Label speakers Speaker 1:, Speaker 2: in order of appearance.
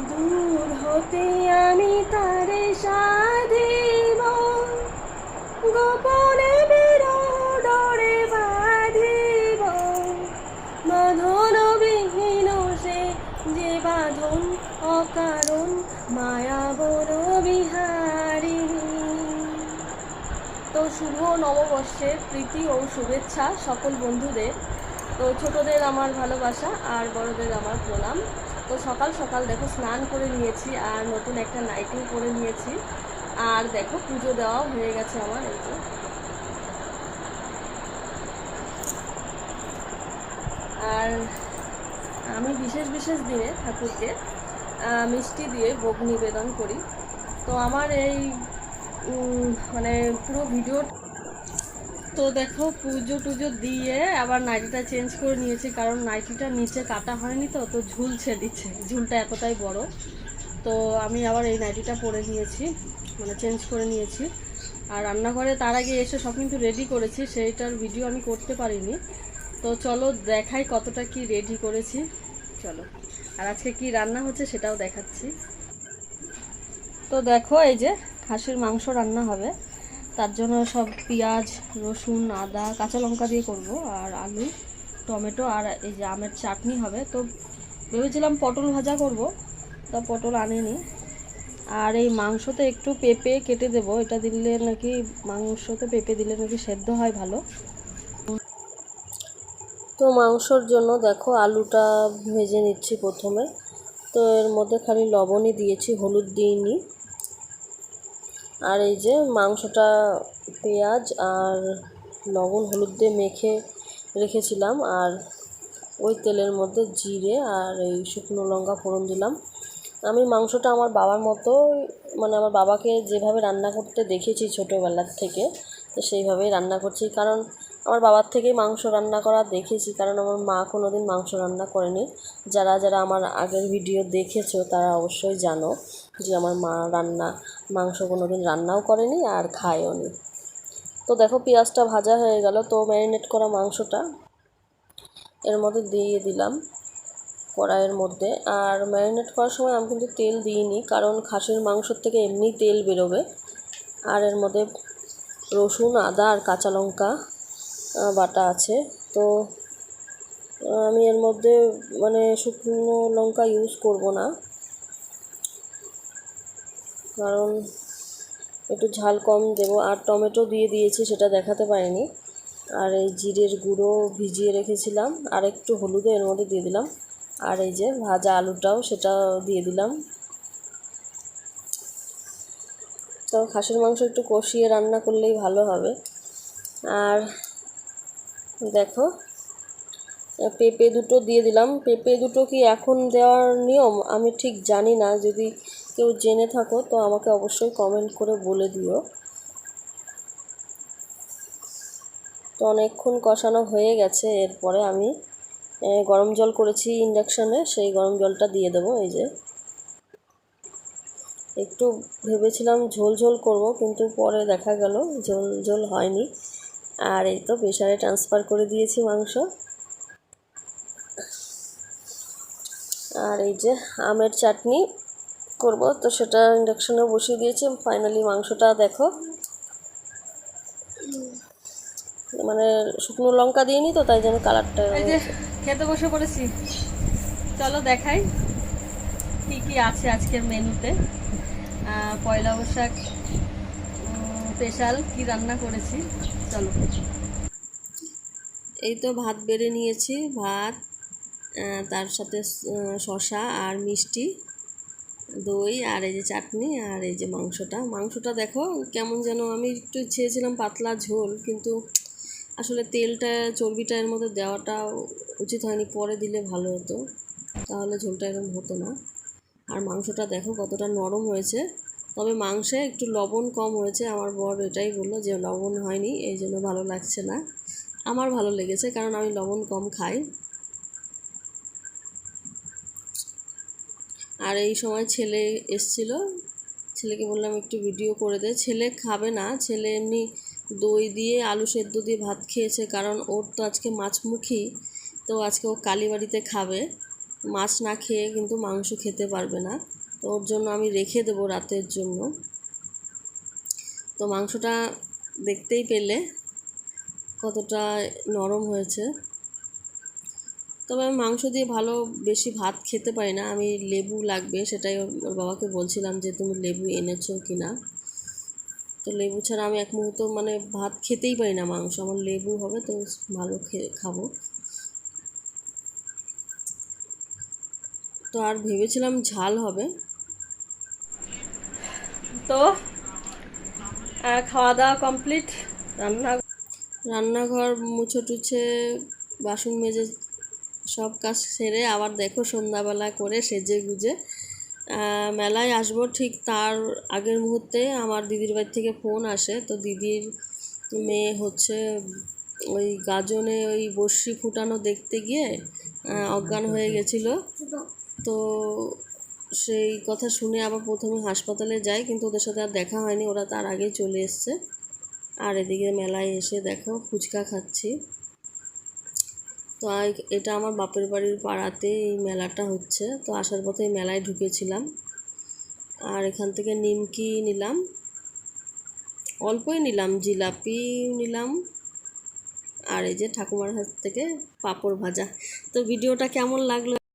Speaker 1: দূর হতে আমি তারে সাধিব, গোপনে বিরোডরে বাঁধিব। বাঁধন বিহীন সে যে বাঁধন অকারণ, মায়া বন বিহারিণী। তো শুভ নববর্ষের প্রীতি ও শুভেচ্ছা সকল বন্ধুদের। তো ছোটদের আমার ভালোবাসা আর বড়দের আমার প্রণাম। তো সকাল সকাল দেখো স্নান করে নিয়েছি আর নতুন একটা নাইটিও পরে নিয়েছি। আর দেখো পুজো দেওয়া হয়ে গেছে আমার। এই যে আর আমি বিশেষ বিশেষ দিনে ঠাকুরকে মিষ্টি দিয়ে ভোগ নিবেদন করি। তো আমার এই মানে পুরো ভিডিও। তো দেখো পুজো টুজো দিয়ে আবার নাইটিটা চেঞ্জ করে নিয়েছি, কারণ নাইটিটা নিচে কাটা হয়নি, তো তো ঝুলছে দিচ্ছে, ঝুলটা এতটাই বড়। তো আমি আবার এই নাইটিটা পরে নিয়েছি, মানে চেঞ্জ করে নিয়েছি। আর রান্নাঘরে তার আগে এসে সব কিন্তু রেডি করেছি, সেইটার ভিডিও আমি করতে পারিনি। তো চলো দেখাই কতটা কি রেডি করেছি, চলো। আর আজকে কি রান্না হচ্ছে সেটাও দেখাচ্ছি। তো দেখো এই যে খাসির মাংস রান্না হবে, তার জন্য সব পেঁয়াজ, রসুন, আদা, কাঁচা লঙ্কা দিয়ে করব, আর আলু, টমেটো, আর এই যে আমের চাটনি হবে। তো ভেবেছিলাম পটল ভাজা করব, তা পটল আনেনি। আর এই মাংসতে একটু পেঁপে কেটে দেব, এটা দিলে নাকি মাংসতে পেঁপে দিলে নাকি সেদ্ধ হয় ভালো। তো মাংসর জন্য দেখো আলুটা ভেজে নিচ্ছি প্রথমে। তো এর মধ্যে খালি লবণই দিয়েছি, হলুদ দিইনি। আর এই যে মাংসটা পেঁয়াজ আর লবণ হলুদ দিয়ে মেখে রেখেছিলাম, আর ওই তেলের মধ্যে জিরে আর এই শুকনো লঙ্কা ফোড়ন দিলাম। আমি মাংসটা আমার বাবার মতো, মানে আমার বাবাকে যেভাবে রান্না করতে দেখেছি ছোটোবেলার থেকে, তো সেইভাবেই রান্না করছি। কারণ আমার বাবার থেকেই মাংস রান্না করা দেখেছি, কারণ আমার মা কোনো দিন মাংস রান্না করেনি। যারা যারা আমার আগের ভিডিও দেখেছো তারা অবশ্যই জানো যে আমার মা মাংস কোনো দিন রান্নাও করেনি আর খায়ও নি। তো দেখো পেঁয়াজটা ভাজা হয়ে গেল, তো ম্যারিনেট করা মাংসটা এর মধ্যে দিয়ে দিলাম কড়াইয়ের মধ্যে। আর ম্যারিনেট করার সময় আমি কিন্তু তেল দিইনি, কারণ খাসির মাংসর থেকে এমনি তেল বেরোবে। আর এর মধ্যে রসুন, আদা আর কাঁচা লঙ্কা বাটা আছে। তো আমি এর মধ্যে মানে শুকনো লঙ্কা ইউজ করব না, কারণ একটু ঝাল কম দেবো। আর টমেটো দিয়ে দিয়েছি, সেটা দেখাতে পারিনি। আর এই জিরের গুঁড়ো ভিজিয়ে রেখেছিলাম, আর একটু হলুদও এর মধ্যে দিয়ে দিলাম। আর এই যে ভাজা আলুটাও সেটাও দিয়ে দিলাম। তো খাসির মাংস একটু কষিয়ে রান্না করলেই ভালো হবে। আর দেখো পেঁপে দুটো দিয়ে দিলাম। পেঁপে দুটো কি এখন দেওয়ার নিয়ম আমি ঠিক জানি না, যদি কেউ জেনে থাকো তো আমাকে অবশ্যই কমেন্ট করে বলে দিও। তো অনেকক্ষণ কষানো হয়ে গেছে, এরপরে আমি গরম জল করেছি ইন্ডাকশানে, সেই গরম জলটা দিয়ে দেবো। এই যে একটু ভেবেছিলাম ঝোল ঝোল করব, কিন্তু পরে দেখা গেল ঝোল ঝোল হয়নি। আর এই তো প্রেসারে ট্রান্সফার করে দিয়েছি মাংস। আর এই যে আমের চাটনি করব, তো সেটা ইন্ডাকশানে বসিয়ে দিয়েছি। ফাইনালি মাংসটা দেখো, মানে শুকনো লঙ্কা দিইনি তো তাই জন্য কালারটা। এই যে খেতে বসে পড়েছি, চলো দেখাই কি কি আছে আজকের মেনুতে। পয়লা বৈশাখ স্পেশাল কি রান্না করেছি চলো। এই তো ভাত বেড়ে নিয়েছি, ভাত, তার সাথে শসা আর মিষ্টি, দই, আর এই যে চাটনি, আর এই যে মাংসটা দেখো কেমন যেন, আমি একটু চেয়েছিলাম পাতলা ঝোল, কিন্তু আসলে তেলটা চর্বিটা এর মধ্যে দেওয়াটা উচিত হয়নি, পরে দিলে ভালো হতো, তাহলে ঝোলটা এরকম হতো না। আর মাংসটা দেখো কতটা নরম হয়েছে, তবে মাংসে একটু লবণ কম হয়েছে। আমার বর এটাই বললো যে লবণ হয়নি, এই জন্য ভালো লাগছে না। আমার ভালো লেগেছে, কারণ আমি লবণ কম খাই। আর এই সময় ছেলে এসছিল, ছেলেকে বললাম একটু ভিডিও করে দে। ছেলে খাবে না, ছেলে এমনি দই দিয়ে আলু সেদ্ধ দিয়ে ভাত খেয়েছে, কারণ ওর তো আজকে মাছমুখী, তো আজকে ও কালীবাড়িতে খাবে। মাছ না খেয়ে কিন্তু মাংস খেতে পারবে না। তো ওর জন্য আমি রেখে দেবো রাতের জন্য। তো মাংসটা দেখতেই পেলে কতটা নরম হয়েছে। তবে আমি মাংস দিয়ে বেশি ভাত খেতে পারি না, আমি লেবু লাগবে, সেটাই ওর বাবাকে বলছিলাম যে তুমি লেবু এনেছো কি না। তো লেবু ছাড়া আমি এক মুহূর্ত মানে ভাত খেতেই পারি না, মাংস আমার লেবু হবে তো ভালো খাবো। তো আর ভেবেছিলাম ঝাল হবে। তো খাওয়া দাওয়া কমপ্লিট, রান্নাঘর মুছে টুছে বাসন মেজে সব কাজ সেরে আবার দেখো সন্ধ্যাবেলা করে সেজে গুজে মেলায় আসবো। ঠিক তার আগের মুহূর্তে আমার দিদির বাড়ি থেকে ফোন আসে। তো দিদির মেয়ে হচ্ছে ওই গাজনে ওই বড়শি ফুটানো দেখতে গিয়ে অজ্ঞান হয়ে গেছিলো। তো সেই কথা শুনে আবার প্রথমে হাসপাতালে যাই, কিন্তু ওদের সাথে আর দেখা হয়নি, ওরা তার আগেই চলে এসছে। আর এদিকে মেলায় এসে দেখো ফুচকা খাচ্ছি। তো এটা আমার বাপের বাড়ির পাড়াতে এই মেলাটা হচ্ছে। তো আসার পথে এই মেলায় ঢুকেছিলাম, আর এখান থেকে নিমকি নিলাম, অল্পই নিলাম, জিলাপি নিলাম, আর এই যে ঠাকুমার হাত থেকে পাঁপড় ভাজা। তো ভিডিওটা কেমন লাগলো